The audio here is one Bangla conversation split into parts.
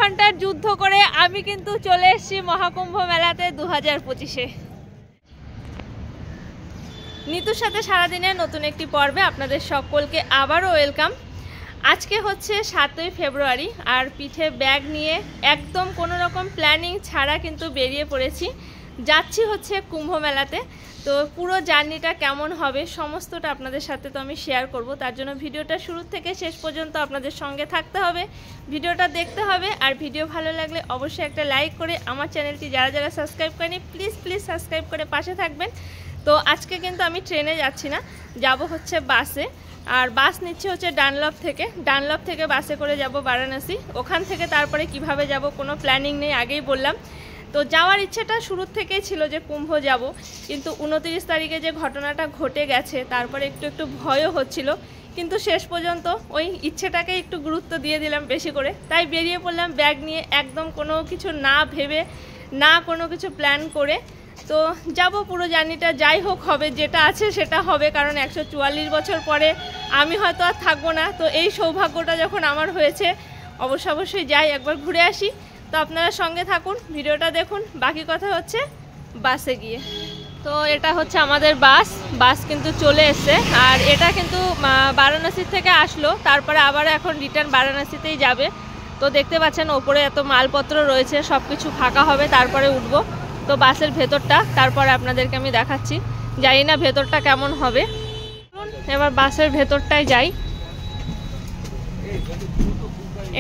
ঘন্টার যুদ্ধ করে আমি কিন্তু চলে এসেছি মহাকুম্ভ মেলাতে 2025-এ। নিতুর সাথে সারাদিনের নতুন একটি পর্বে আপনাদের সকলকে আবারও ওয়েলকাম। আজকে হচ্ছে 7ই ফেব্রুয়ারি আর পিঠে ব্যাগ নিয়ে একদম কোনো রকম প্ল্যানিং ছাড়া কিন্তু বেরিয়ে পড়েছি। যাচ্ছি হচ্ছে কুম্ভ মেলাতে। তো পুরো জার্নিটা কেমন হবে সমস্তটা আপনাদের সাথে তো আমি শেয়ার করব। তার জন্য ভিডিওটা শুরু থেকে শেষ পর্যন্ত আপনাদের সঙ্গে থাকতে হবে, ভিডিওটা দেখতে হবে। আর ভিডিও ভালো লাগলে অবশ্যই একটা লাইক করে আমার চ্যানেলটি যারা যারা সাবস্ক্রাইব করেনি প্লিজ সাবস্ক্রাইব করে পাশে থাকবেন। তো আজকে কিন্তু আমি ট্রেনে যাচ্ছি না, যাব হচ্ছে বাসে। আর বাস নিচ্ছে হচ্ছে ডানলপ থেকে বাসে করে যাব বারাণসী। ওখান থেকে তারপরে কিভাবে যাব কোনো প্ল্যানিং নেই, আগেই বললাম। তো যাওয়ার ইচ্ছেটা শুরুর থেকেই ছিল যে কুম্ভ যাব, কিন্তু 29 তারিখে যে ঘটনাটা ঘটে গেছে তারপরে একটু ভয়ও হচ্ছিল, কিন্তু শেষ পর্যন্ত ওই ইচ্ছেটাকে একটু গুরুত্ব দিয়ে দিলাম বেশি করে। তাই বেরিয়ে পড়লাম ব্যাগ নিয়ে, একদম কোনো কিছু না ভেবে, না কোনো কিছু প্ল্যান করে। তো যাব, পুরো জার্নিটা যাই হোক হবে, যেটা আছে সেটা হবে। কারণ 144 বছর পরে আমি হয়তো আর থাকবো না। তো এই সৌভাগ্যটা যখন আমার হয়েছে, অবশ্যই যাই, একবার ঘুরে আসি। তো আপনারা সঙ্গে থাকুন, ভিডিওটা দেখুন। বাকি কথা হচ্ছে বাসে গিয়ে। তো এটা হচ্ছে আমাদের বাস কিন্তু চলে এসছে। আর এটা কিন্তু বারাণসী থেকে আসলো, তারপরে আবার এখন রিটার্ন বারাণসীতেই যাবে। তো দেখতে পাচ্ছেন ওপরে এত মালপত্র রয়েছে, সব কিছু ফাঁকা হবে তারপরে উঠবো। তো বাসের ভেতরটা তারপরে আপনাদেরকে আমি দেখাচ্ছি, জানি না ভেতরটা কেমন হবে। এবার বাসের ভেতরটায় যাই।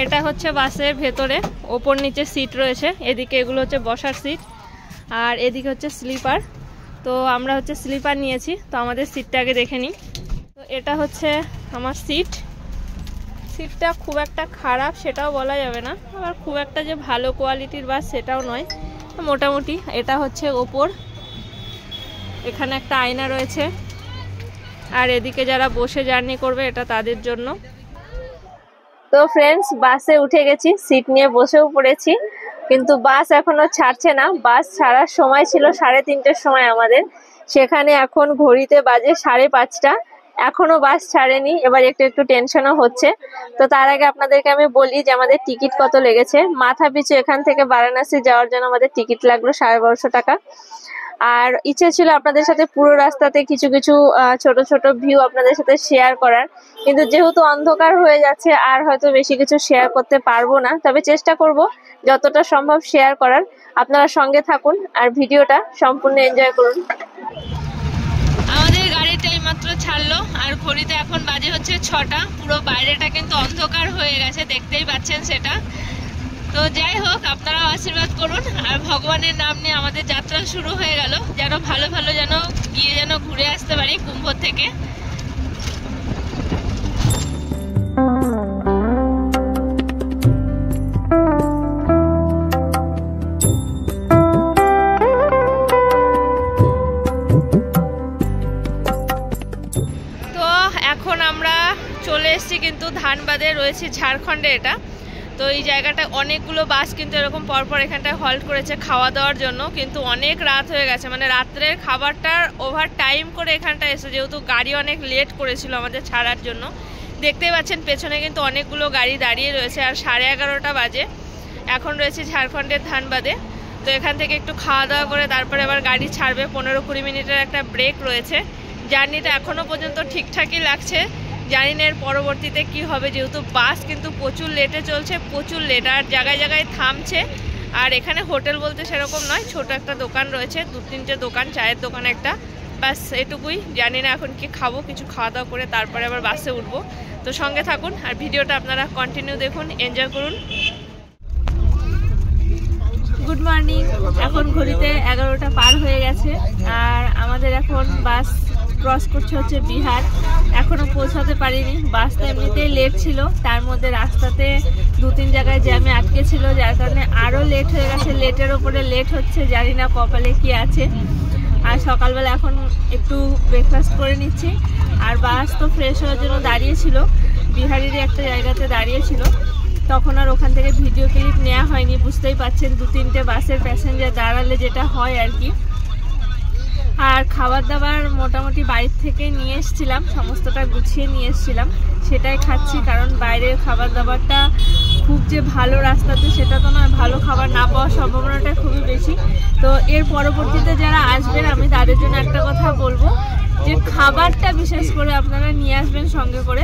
এটা হচ্ছে বাসের ভেতরে, ওপর নিচে সিট রয়েছে। এদিকে এগুলো হচ্ছে বসার সিট আর এদিকে হচ্ছে স্লিপার। তো আমরা হচ্ছে স্লিপার নিয়েছি, তো আমাদের সিটটা আগে দেখে নিই। তো এটা হচ্ছে আমার সিটটা খুব একটা খারাপ সেটাও বলা যাবে না, আবার খুব একটা যে ভালো কোয়ালিটির বাস সেটাও নয়, মোটামুটি। এটা হচ্ছে ওপর, এখানে একটা আয়না রয়েছে। আর এদিকে যারা বসে জার্নি করবে এটা তাদের জন্য। তো ফ্রেন্ডস, বাসে উঠে গেছি, সিট নিয়ে বসেও পড়েছি, কিন্তু বাস এখনো ছাড়ছে না। বাস ছাড়ার সময় ছিল 3:30টার সময় আমাদের, সেখানে এখন ঘড়িতে বাজে 5:30। এখনো বাস ছাড়েনি। এবার একটু টেনশনও হচ্ছে। তো তার আগে আপনাদেরকে আমি বলি যে আমাদের টিকিট কত লেগেছে। মাথা পিছু এখান থেকে বারাণসী যাওয়ার জন্য আমাদের টিকিট লাগলো 1250 টাকা। আর ইচ্ছে ছিল আপনাদের সাথে পুরো রাস্তাতে কিছু ছোট ভিউ আপনাদের সাথে শেয়ার করার, কিন্তু যেহেতু অন্ধকার হয়ে যাচ্ছে আর হয়তো বেশি কিছু শেয়ার করতে পারবো না। তবে চেষ্টা করব যতটা সম্ভব শেয়ার করার। আপনারা সঙ্গে থাকুন আর ভিডিওটা সম্পূর্ণ এনজয় করুন। আমাদের গাড়িটা এইমাত্র ছাড়লো আর ঘড়িতে এখন বাজে হচ্ছে 6টা। পুরো বাইরেটা কিন্তু অন্ধকার হয়ে গেছে, দেখতেই পাচ্ছেন সেটা। তো যাই হোক, আপনারাও আশীর্বাদ করুন। আর ভগবানের নাম নিয়ে আমাদের যাত্রা শুরু হয়ে গেল, যেন ভালো যেন গিয়ে যেন ঘুরে আসতে পারি কুম্ভ থেকে। তো এখন আমরা চলে এসেছি কিন্তু ধানবাদে, রয়েছি ঝাড়খণ্ডে এটা। তো এই জায়গাটা অনেকগুলো বাস কিন্তু এরকম পরপর এখানটায় হল্ট করেছে খাওয়া দাওয়ার জন্য, কিন্তু অনেক রাত হয়ে গেছে। মানে রাত্রের খাবারটার ওভার টাইম করে এখানটায় এসে, যেহেতু গাড়ি অনেক লেট করেছিল আমাদের ছাড়ার জন্য। দেখতেই পাচ্ছেন পেছনে কিন্তু অনেকগুলো গাড়ি দাঁড়িয়ে রয়েছে। আর 11:30টা বাজে, এখন রয়েছে ঝাড়খণ্ডের ধানবাদে। তো এখান থেকে একটু খাওয়া দাওয়া করে তারপরে আবার গাড়ি ছাড়বে। 15-20 মিনিটের একটা ব্রেক রয়েছে। জার্নিটা এখনও পর্যন্ত ঠিকঠাকই লাগছে, জানি না এর পরবর্তীতে কি হবে, যেহেতু বাস কিন্তু প্রচুর লেটে চলছে, প্রচুর লেট। আর জায়গায় থামছে। আর এখানে হোটেল বলতে সেরকম নয়, ছোট একটা দোকান রয়েছে, 2-3টে দোকান, চায়ের দোকান একটা, বাস এটুকুই। জানি না এখন কি খাবো, কিছু খাওয়া দাওয়া করে তারপরে আবার বাসে উঠবো। তো সঙ্গে থাকুন আর ভিডিওটা আপনারা কন্টিনিউ দেখুন, এনজয় করুন। Good morning. এখন ঘড়িতে 11টা পার হয়ে গেছে আর আমাদের এখন বাস ক্রস করছে হচ্ছে বিহার। এখনো পৌঁছাতে পারিনি, বাসটা এমনিতেই লেট ছিল, তার মধ্যে রাস্তাতে 2-3 জায়গায় জ্যামে আটকে ছিল, যার কারণে আরও লেট হয়ে গেছে। লেটের ওপরে লেট হচ্ছে, জানি না কপালে কি আছে। আর সকালবেলা এখন একটু ব্রেকফাস্ট করে নিচ্ছি। আর বাস তো ফ্রেশ হওয়ার জন্য দাঁড়িয়েছিল, বিহারেরই একটা জায়গাতে দাঁড়িয়েছিল। তখন আর ওখান থেকে ভিডিও ক্লিপ নেওয়া হয়নি, বুঝতেই পারছেন 2-3টে বাসের প্যাসেঞ্জার দাঁড়ালে যেটা হয় আর কি। আর খাবার দাবার মোটামুটি বাড়ির থেকে নিয়ে এসেছিলাম, সমস্তটা গুছিয়ে নিয়ে এসেছিলাম, সেটাই খাচ্ছি। কারণ বাইরের খাবার দাবারটা খুব যে ভালো রাস্তাতে সেটা তো নয়, ভালো খাবার না পাওয়ার সম্ভাবনাটা খুবই বেশি। তো এর পরবর্তীতে যারা আসবেন আমি তাদের জন্য একটা কথা বলবো যে খাবারটা বিশেষ করে আপনারা নিয়ে আসবেন সঙ্গে করে।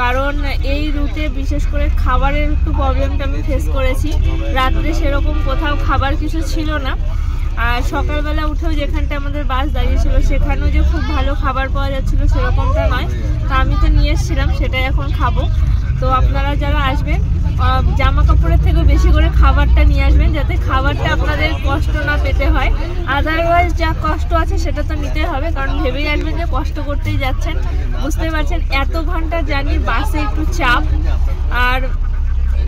কারণ এই রুটে বিশেষ করে খাবারের একটু প্রবলেমটা আমি ফেস করেছি। রাত্রে সেরকম কোথাও খাবার কিছু ছিল না, আর সকালবেলা উঠেও যেখানটা আমাদের বাস দাঁড়িয়েছিল সেখানেও যে খুব ভালো খাবার পাওয়া যাচ্ছিল সেরকমটা নয়। তা আমি তো নিয়ে এসেছিলাম, সেটাই এখন খাবো। তো আপনারা যারা আসবেন জামা কাপড়ের থেকেও বেশি করে খাবারটা নিয়ে আসবেন, যাতে খাবারটা আপনাদের কষ্ট না পেতে হয়। আদারওয়াইজ যা কষ্ট আছে সেটা তো নিতেই হবে, কারণ ভেবেই আসবেন যে কষ্ট করতেই যাচ্ছেন। বুঝতেই পারছেন এত ঘন্টা জার্নি, বাসে একটু চাপ, আর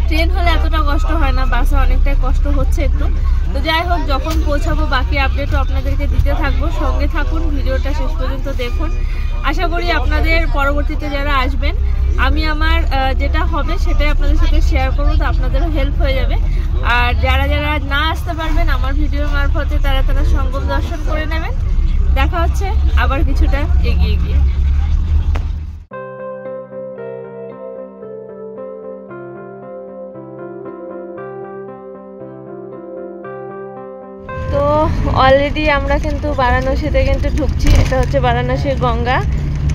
ট্রেন হলে এতটা কষ্ট হয় না, বাসে অনেকটাই কষ্ট হচ্ছে একটু। তো যাই হোক, যখন পৌঁছাবো বাকি আপডেটও আপনাদেরকে দিতে থাকবো, সঙ্গে থাকুন, ভিডিওটা শেষ পর্যন্ত দেখুন। আশা করি আপনাদের পরবর্তীতে যারা আসবেন আমি আমার যেটা হবে সেটাই আপনাদের সাথে শেয়ার করবো, তো আপনাদেরও হেল্প হয়ে যাবে। আর যারা যারা না আসতে পারবেন আমার ভিডিওর মারফতে তারা সঙ্গম দর্শন করে নেবেন। দেখা হচ্ছে আবার কিছুটা এগিয়ে গিয়ে। তো অলরেডি আমরা কিন্তু বারাণসীতে কিন্তু ঢুকছি। এটা হচ্ছে বারাণসীর গঙ্গা।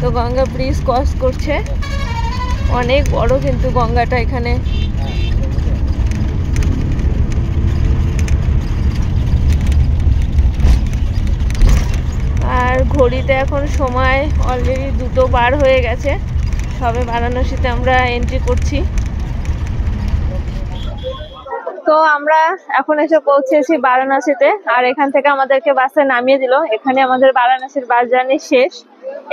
তো গঙ্গা ব্রিজ ক্রস করছে, অনেক বড় কিন্তু গঙ্গাটা এখানে। আর ঘড়িতে এখন সময় অলরেডি 2টো বার হয়ে গেছে, সবে বারাণসীতে আমরা এন্ট্রি করছি। তো আমরা এখন এসে পৌঁছেছি বারাণসীতে, আর এখান থেকে আমাদেরকে বাসে নামিয়ে দিল। এখানে আমাদের বারাণসীর বাস জার্নি শেষ।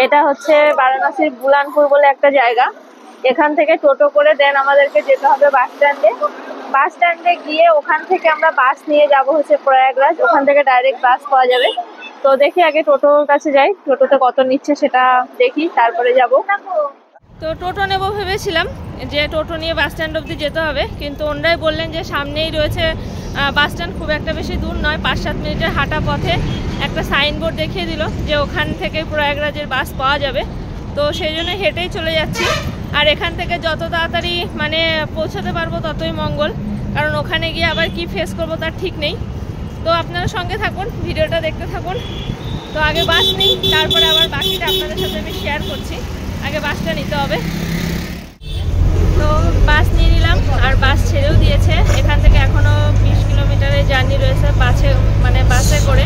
এটা হচ্ছে বারাণসীর বুলানপুর বলে একটা জায়গা। এখান থেকে টোটো করে দেন আমাদেরকে যেতে হবে বাস স্ট্যান্ডে। বাস স্ট্যান্ডে গিয়ে ওখান থেকে আমরা বাস নিয়ে যাব হচ্ছে প্রয়াগরাজ, ওখান থেকে ডাইরেক্ট বাস পাওয়া যাবে। তো দেখি আগে টোটোর কাছে যাই, টোটোতে কত নিচ্ছে সেটা দেখি, তারপরে যাব। তো টোটো নেবো ভেবেছিলাম যে টোটো নিয়ে বাস স্ট্যান্ড অবধি যেতে হবে, কিন্তু ওনারাই বললেন যে সামনেই রয়েছে বাস স্ট্যান্ড, খুব একটা বেশি দূর নয়, 5-7 মিনিটের হাঁটা পথে একটা সাইনবোর্ড দেখিয়ে দিল যে ওখান থেকে প্রয়াগরাজের বাস পাওয়া যাবে। তো সেই জন্য হেঁটেই চলে যাচ্ছি। আর এখান থেকে যত তাড়াতাড়ি মানে পৌঁছাতে পারবো ততই মঙ্গল, কারণ ওখানে গিয়ে আবার কি ফেস করবো তার ঠিক নেই। তো আপনারা সঙ্গে থাকুন, ভিডিওটা দেখতে থাকুন। তো আগে বাস নিই, তারপরে আবার বাকিটা আপনাদের সাথে আমি শেয়ার করছি। আগে বাসটা নিতে হবে। তো বাস নিয়ে নিলাম, আর বাস ছেড়েও দিয়েছে। এখান থেকে এখনও 20 কিলোমিটারের জার্নি রয়েছে বাসে করে।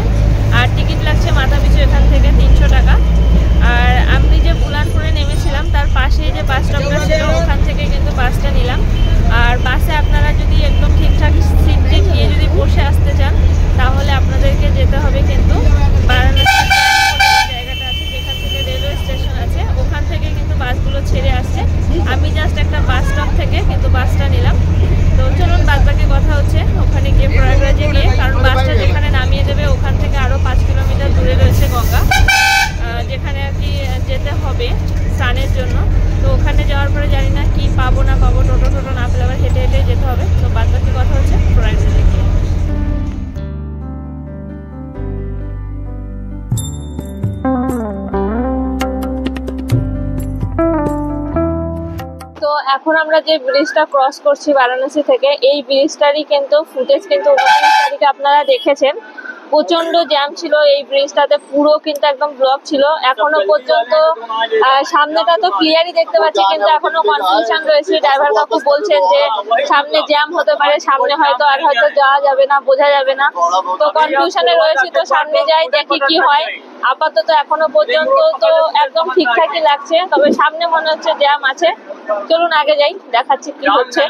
আর টিকিট লাগছে মাথা পিছু এখান থেকে 300 টাকা। আর আমি যে বুলানপুরে নেমেছিলাম তার পাশেই যে বাস স্টপটা ছিল ওখান থেকে কিন্তু বাসটা নিলাম। আর বাসে আপনারা যদি একদম ঠিকঠাক সিট নিয়ে যদি বসে আসতে চান তাহলে আপনাদেরকে যেতে হবে কিন্তু বারাণসী জায়গাটা আছে, যেখান থেকে রেলওয়ে স্টেশন আছে, ওখান থেকে কিন্তু বাসগুলো ছেড়ে আসছে। আমি জাস্ট একটা বাস স্টপ থেকে কিন্তু বাসটা নিলাম। তো চলুন বাদবাকি কথা হচ্ছে ওখানে গিয়ে প্রয়াগরাজে গিয়ে, কারণ বাসটা যেখানে নামিয়ে দেবে ওখান থেকে আরও 5 কিলোমিটার দূরে রয়েছে গঙ্গা, যেখানে আর কি যেতে হবে স্নানের জন্য। তো ওখানে যাওয়ার পরে জানি না কি পাবো না পাবো, টোটো না পেলে আবার হেঁটে হেঁটে যেতে হবে। তো বাদবাকি কথা হচ্ছে প্রয়াগরাজে গিয়ে। তো এখন আমরা যে ব্রিজটা ক্রস করছি বারাণসী থেকে, এই ব্রিজটারই কিন্তু ফুটেজ কিন্তু 29 তারিখে আপনারা দেখেছেন। প্রচন্ড জ্যাম ছিল এই ব্রিজটাতে, পুরো কিন্তু একদম ব্লক ছিল। এখনো পর্যন্ত সামনেটা তো ক্লিয়ারই দেখতে পাচ্ছি, কিন্তু এখনো কনফিউশন রয়েছে। ড্রাইভার কাকু বলছেন যে সামনে জ্যাম হতে পারে, সামনে হয়তো যাওয়া যাবে না, বোঝা যাবে না। তো কনফিউশনে রয়েছে, তো সামনে যাই দেখি কি হয়। আপাতত এখনো পর্যন্ত তো একদম ঠিকঠাকই লাগছে, তবে সামনে মনে হচ্ছে জ্যাম আছে। চলুন আগে যাই, দেখাচ্ছি কি হচ্ছে।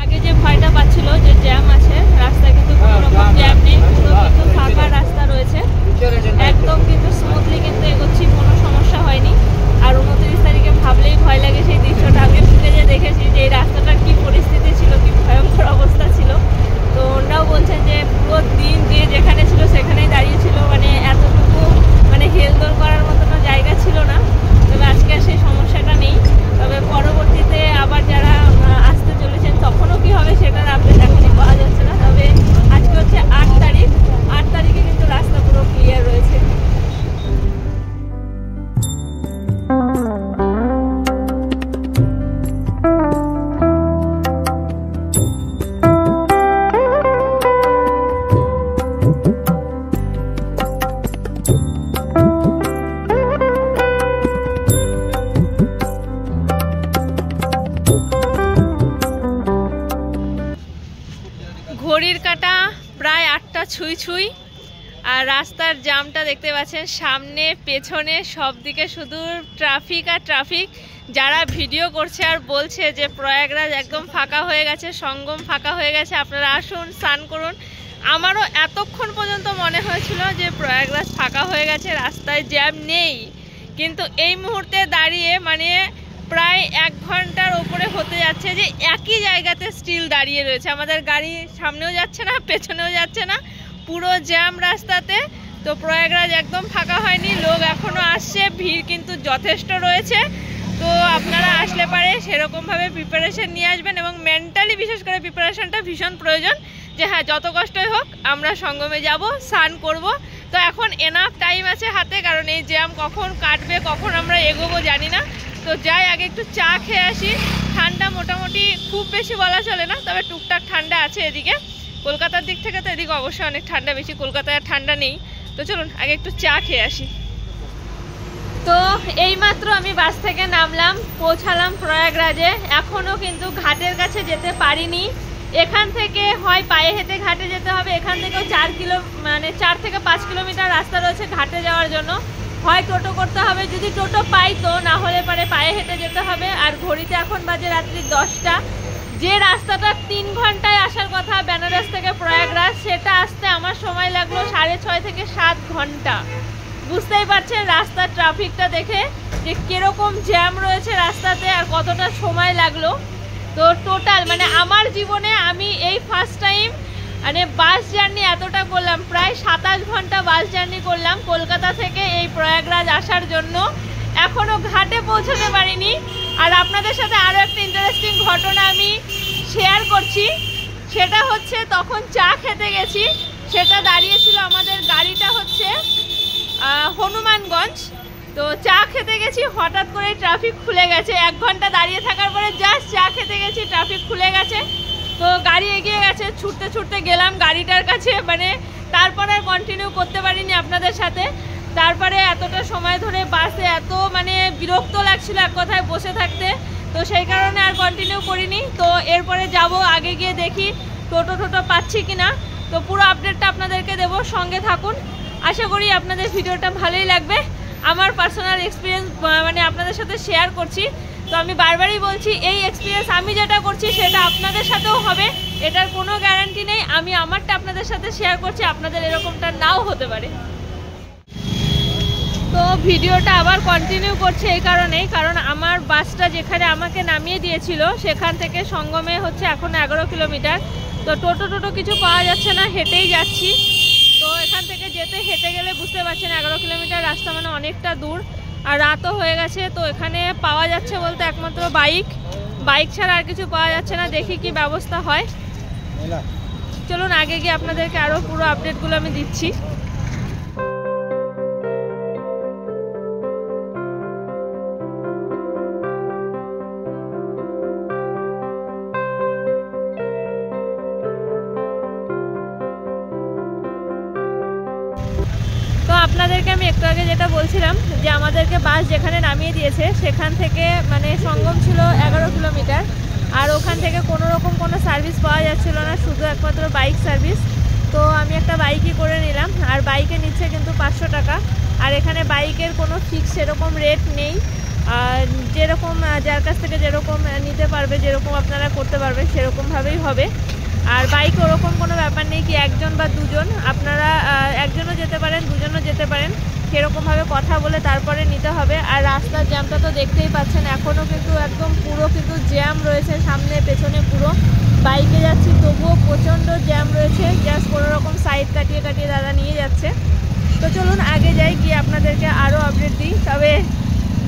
আগে যে ভয়টা পাচ্ছিল যে জ্যাম আছে, রাস্তায় কিন্তু কোনো রকম জ্যাম নেই, পুরো কিন্তু ফাঁকা রাস্তা রয়েছে, একদম কিন্তু স্মুথলি কিন্তু এগোচ্ছি, কোনো সমস্যা হয়নি। আর 29 তারিখে ভাবলেই ভয় লাগে সেই দৃশ্যটা। আগে ফুটেজে দেখেছি যে এই রাস্তাটার কি পরিস্থিতি ছিল, কি ভয়ঙ্কর অবস্থা ছিল। তো ওনারাও বলছেন যে পুরো দিন যে যেখানে ছিল সেখানেই দাঁড়িয়েছিল, এতটুকু হেলদোল করার মতো জায়গা ছিল না। তবে আজকে আর সেই সমস্যাটা নেই। তবে পরবর্তীতে আবার যারা আসতে চলেছেন তখনও কি হবে সেটার আপডেট এখনই পাওয়া যাচ্ছে না। তবে আজকে হচ্ছে 8 তারিখ, 8 তারিখে কিন্তু রাস্তা পুরো ক্লিয়ার রয়েছে। ছুঁই ছুঁই। আর রাস্তার জামটা দেখতে পাচ্ছেন, সামনে পেছনে সব দিকে শুধু ট্রাফিক আর ট্রাফিক। যারা ভিডিও করছে আর বলছে যে প্রয়াগরাজ একদম ফাঁকা হয়ে গেছে, সঙ্গম ফাঁকা হয়ে গেছে, আপনারা আসুন স্নান করুন, আমারও এতক্ষণ পর্যন্ত মনে হয়েছিল যে প্রয়াগরাজ ফাঁকা হয়ে গেছে, রাস্তায় জ্যাম নেই। কিন্তু এই মুহূর্তে দাঁড়িয়ে মানে প্রায় 1 ঘন্টার ওপরে হতে যাচ্ছে যে একই জায়গাতে স্টিল দাঁড়িয়ে রয়েছে। আমাদের গাড়ি সামনেও যাচ্ছে না, পেছনেও যাচ্ছে না, পুরো জ্যাম রাস্তাতে। তো প্রয়াগরাজ একদম ফাঁকা হয়নি, লোক এখনও আসছে, ভিড় কিন্তু যথেষ্ট রয়েছে। তো আপনারা আসলে পারে সেরকমভাবে প্রিপারেশন নিয়ে আসবেন, এবং মেন্টালি বিশেষ করে প্রিপারেশনটা ভীষণ প্রয়োজন যে হ্যাঁ যত কষ্টই হোক আমরা সঙ্গমে যাব, স্নান করব। তো এখন এনাফ টাইম আছে হাতে, কারণ এই জ্যাম কখন কাটবে, কখন আমরা এগোবো জানি না। তো যাই আগে একটু চা খেয়ে আসি। ঠান্ডা মোটামুটি খুব বেশি বলা চলে না, তবে টুকটাক ঠান্ডা আছে এদিকে। কলকাতার দিক থেকে তো এদিকে অবশ্যই অনেক ঠান্ডা বেশি, কলকাতায় আর ঠান্ডা নেই। তো চলুন আগে একটু চা খেয়ে আসি। তো এইমাত্র আমি বাস থেকে নামলাম, পৌঁছালাম প্রয়াগরাজে। এখনও কিন্তু ঘাটের কাছে যেতে পারিনি। এখান থেকে হয় পায়ে হেঁটে ঘাটে যেতে হবে, এখান থেকেও 4 থেকে 5 কিলোমিটার রাস্তা রয়েছে ঘাটে যাওয়ার জন্য। হয় টোটো করতে হবে, যদি টোটো পাই তো, না হলে পারে পায়ে হেঁটে যেতে হবে। আর ঘড়িতে এখন বাজে রাত্রি 10টা। যে রাস্তাটা 3 ঘন্টায় আসার কথা বেনারস থেকে প্রয়াগরাজ, সেটা আসতে আমার সময় লাগলো 6.5 থেকে 7 ঘন্টা। বুঝতেই পারছেন রাস্তার ট্রাফিকটা দেখে যে কিরকম জ্যাম রয়েছে রাস্তাতে আর কতটা সময় লাগলো। তো টোটাল মানে আমার জীবনে আমি এই ফার্স্ট টাইম মানে বাস জার্নি এতটা করলাম, প্রায় 27 ঘন্টা বাস জার্নি করলাম কলকাতা থেকে এই প্রয়াগরাজ আসার জন্য। এখনও ঘাটে পৌঁছতে পারিনি। আর আপনাদের সাথে আরও একটা ইন্টারেস্টিং ঘটনা আমি শেয়ার করছি। সেটা হচ্ছে তখন চা খেতে গেছি, সেটা দাঁড়িয়েছিল আমাদের গাড়িটা হচ্ছে হনুমানগঞ্জ। তো চা খেতে গেছি, হঠাৎ করে ট্রাফিক খুলে গেছে। 1 ঘন্টা দাঁড়িয়ে থাকার পরে জাস্ট চা খেতে গেছি, ট্রাফিক খুলে গেছে। তো গাড়ি এগিয়ে গেছে, ছুটতে ছুটতে গেলাম গাড়িটার কাছে, মানে তারপরে আর কন্টিনিউ করতে পারিনি আপনাদের সাথে। তারপরে এতটা সময় ধরে বাসে এত মানে বিরক্ত লাগছিল এক কথায় বসে থাকতে, তো সেই কারণে আর কন্টিনিউ করিনি। তো এরপরে যাব, আগে গিয়ে দেখি টোটো পাচ্ছি কিনা। তো পুরো আপডেটটা আপনাদেরকে দেবো, সঙ্গে থাকুন। আশা করি আপনাদের ভিডিওটা ভালোই লাগবে। আমার পার্সোনাল এক্সপিরিয়েন্স মানে আপনাদের সাথে শেয়ার করছি। তো আমি বারবারই বলছি, এই এক্সপিরিয়েন্স আমি যেটা করছি সেটা আপনাদের সাথেও হবে, এটার কোনো গ্যারান্টি নেই। আমি আমারটা আপনাদের সাথে শেয়ার করছি, আপনাদের এরকমটা নাও হতে পারে। তো ভিডিওটা আবার কন্টিনিউ করছে এই কারণেই, কারণ আমার বাসটা যেখানে আমাকে নামিয়ে দিয়েছিল সেখান থেকে সঙ্গমে হচ্ছে এখন 11 কিলোমিটার। তো টোটো কিছু পাওয়া যাচ্ছে না, হেঁটেই যাচ্ছি। তো এখান থেকে যেতে হেঁটে গেলে বুঝতে পারছেন 11 কিলোমিটার রাস্তা মানে অনেকটা দূর, আর রাতও হয়ে গেছে। তো এখানে পাওয়া যাচ্ছে বলতে একমাত্র বাইক ছাড়া আর কিছু পাওয়া যাচ্ছে না। দেখি কি ব্যবস্থা হয়। চলুন আগে গিয়ে আপনাদেরকে আরও পুরো আপডেটগুলো আমি দিচ্ছি। তো আপনাদেরকে আমি একটু আগে যেটা বলছিলাম যে আমাদেরকে বাস যেখানে নামিয়ে দিয়েছে সেখান থেকে মানে সঙ্গম ছিল 11 কিলোমিটার, আর ওখান থেকে কোনো রকম কোনো সার্ভিস পাওয়া যাচ্ছিল না, শুধু একমাত্র বাইক সার্ভিস। তো আমি একটা বাইকই করে নিলাম, আর বাইকে নিচ্ছে কিন্তু 500 টাকা। আর এখানে বাইকের কোনো ফিক্স সেরকম রেট নেই, যেরকম যার কাছ থেকে যেরকম নিতে পারবে, যেরকম আপনারা করতে পারবেন সেরকমভাবেই হবে। আর বাইকে ওরকম কোনো ব্যাপার নেই কি একজন বা দুজন, আপনারা একজনও যেতে পারেন, দুজনও যেতে পারেন, সেরকমভাবে কথা বলে তারপরে নিতে হবে। আর রাস্তার জ্যামটা তো দেখতেই পাচ্ছেন, এখনও কিন্তু একদম পুরো কিন্তু জ্যাম রয়েছে, সামনে পেছনে পুরো। বাইকে যাচ্ছি তবুও প্রচণ্ড জ্যাম রয়েছে, জাস্ট কোনো রকম সাইড কাটিয়ে দাদা নিয়ে যাচ্ছে। তো চলুন আগে যাই, গিয়ে আপনাদেরকে আরও আপডেট দিই। তবে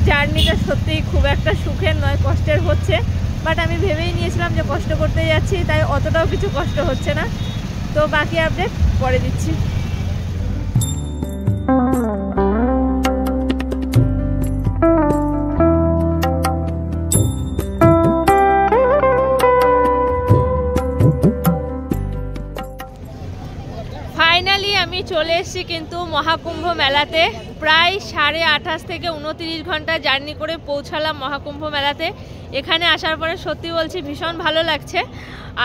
জার্নিটা সত্যিই খুব একটা সুখের নয়, কষ্টের হচ্ছে। বাট আমি ভেবেই নিয়েছিলাম যে কষ্ট করতে যাচ্ছি, তাই অতটাও কিছু কষ্ট হচ্ছে না। তো বাকি আপডেট পরে দিচ্ছি। ফাইনালি আমি চলে এসেছি কিন্তু মহাকুম্ভ মেলাতে। প্রায় 28.5 থেকে 29 ঘন্টা জার্নি করে পৌঁছালাম মহাকুম্ভ মেলাতে। এখানে আসার পরে সত্যি বলছি ভীষণ ভালো লাগছে।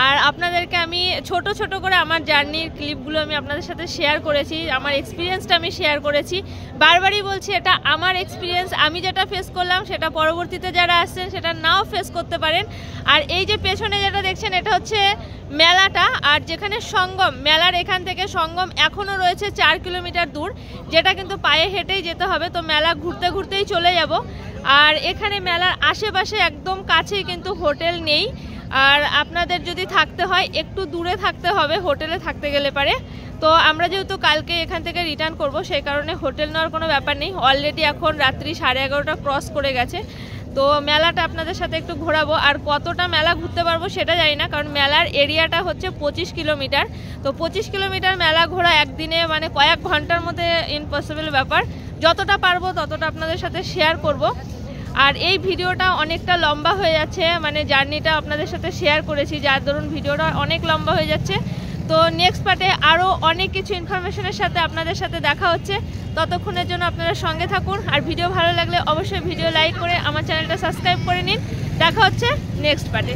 আর আপনাদেরকে আমি ছোট ছোট করে আমার জার্নির ক্লিপগুলো আমি আপনাদের সাথে শেয়ার করেছি, আমার এক্সপিরিয়েন্সটা আমি শেয়ার করেছি। বারবারই বলছি এটা আমার এক্সপিরিয়েন্স, আমি যেটা ফেস করলাম সেটা পরবর্তীতে যারা আসছেন সেটা নাও ফেস করতে পারেন। আর এই যে পেছনে যেটা দেখছেন এটা হচ্ছে মেলাটা, আর যেখানে সঙ্গম, মেলার এখান থেকে সঙ্গম এখনও রয়েছে 4 কিলোমিটার দূর, যেটা কিন্তু পায়ে হেঁটেই যেতে হবে। তো মেলা ঘুরতে ঘুরতেই চলে যাব। আর এখানে মেলার আশেপাশে একদম কাছেই কিন্তু হোটেল নেই, আর আপনাদের যদি থাকতে হয় একটু দূরে থাকতে হবে হোটেলে থাকতে গেলে পারে। তো আমরা যেহেতু কালকে এখান থেকে রিটার্ন করব সেই কারণে হোটেল নেওয়ার কোনো ব্যাপার নেই। অলরেডি এখন রাত্রি 11:30 ক্রস করে গেছে। তো মেলাটা আপনাদের সাথে একটু ঘোরাবো, আর কতটা মেলা ঘুরতে পারবো সেটা জানি না, কারণ মেলার এরিয়াটা হচ্ছে 25 কিলোমিটার। তো 25 কিলোমিটার মেলা ঘোরা একদিনে মানে কয়েক ঘন্টার মধ্যে ইম্পসিবল ব্যাপার। যতটা পারবো ততটা আপনাদের সাথে শেয়ার করব। আর এই ভিডিওটা অনেকটা লম্বা হয়ে যাচ্ছে, মানে জার্নিটা আপনাদের সাথে শেয়ার করেছি যার দরুন ভিডিওটা অনেক লম্বা হয়ে যাচ্ছে। তো নেক্সট পার্টে আরও অনেক কিছু ইনফরমেশনের সাথে আপনাদের সাথে দেখা হচ্ছে। ততক্ষণের জন্য আপনারা সঙ্গে থাকুন, আর ভিডিও ভালো লাগলে অবশ্যই ভিডিও লাইক করে আমার চ্যানেলটা সাবস্ক্রাইব করে নিন। দেখা হচ্ছে নেক্সট পার্টে।